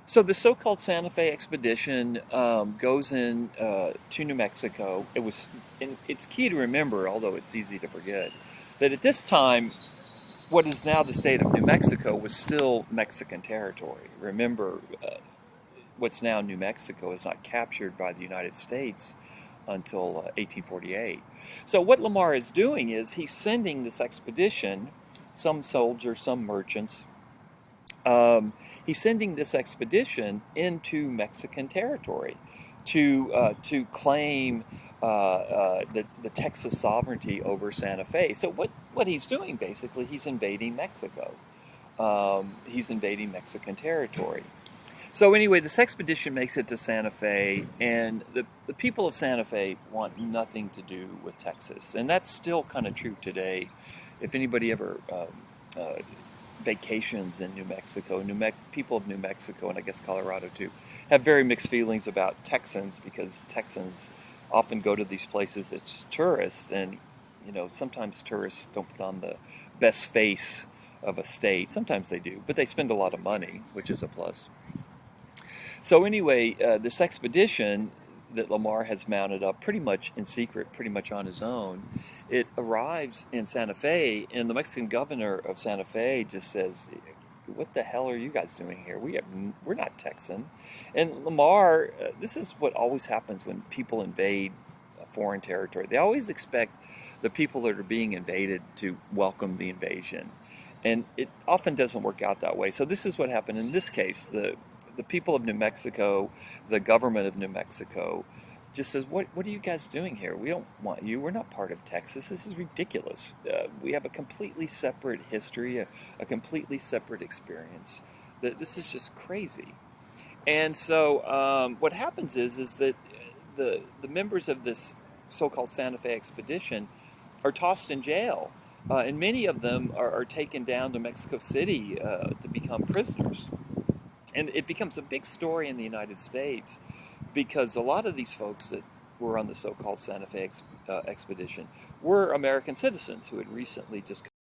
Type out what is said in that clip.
So the so-called Santa Fe expedition goes in to New Mexico. And it's key to remember, although it's easy to forget, that at this time, what is now the state of New Mexico was still Mexican territory. Remember, what's now New Mexico is not captured by the United States until 1848. So what Lamar is doing is he's sending this expedition, some soldiers, some merchants. He's sending this expedition into Mexican territory to claim the Texas sovereignty over Santa Fe. So what he's doing basically, he's invading Mexico. He's invading Mexican territory. So anyway, this expedition makes it to Santa Fe, and the people of Santa Fe want nothing to do with Texas, and that's still kind of true today. If anybody ever vacations in New Mexico, people of New Mexico, and I guess Colorado too, have very mixed feelings about Texans, because Texans often go to these places as tourists, and sometimes tourists don't put on the best face of a state. Sometimes they do, but they spend a lot of money, which is a plus. So anyway, this expedition that Lamar has mounted up pretty much in secret, pretty much on his own, it arrives in Santa Fe, and the Mexican governor of Santa Fe just says, "What the hell are you guys doing here? We're not Texan." And Lamar, this is what always happens when people invade a foreign territory. They always expect the people that are being invaded to welcome the invasion, and it often doesn't work out that way. So this is what happened in this case. The people of New Mexico, the government of New Mexico, just says, what are you guys doing here? We don't want you. We're not part of Texas. This is ridiculous. We have a completely separate history, a completely separate experience. This is just crazy. And so what happens is that the members of this so-called Santa Fe expedition are tossed in jail. And many of them are taken down to Mexico City to become prisoners. And it becomes a big story in the United States, because a lot of these folks that were on the so-called Santa Fe expedition were American citizens who had recently just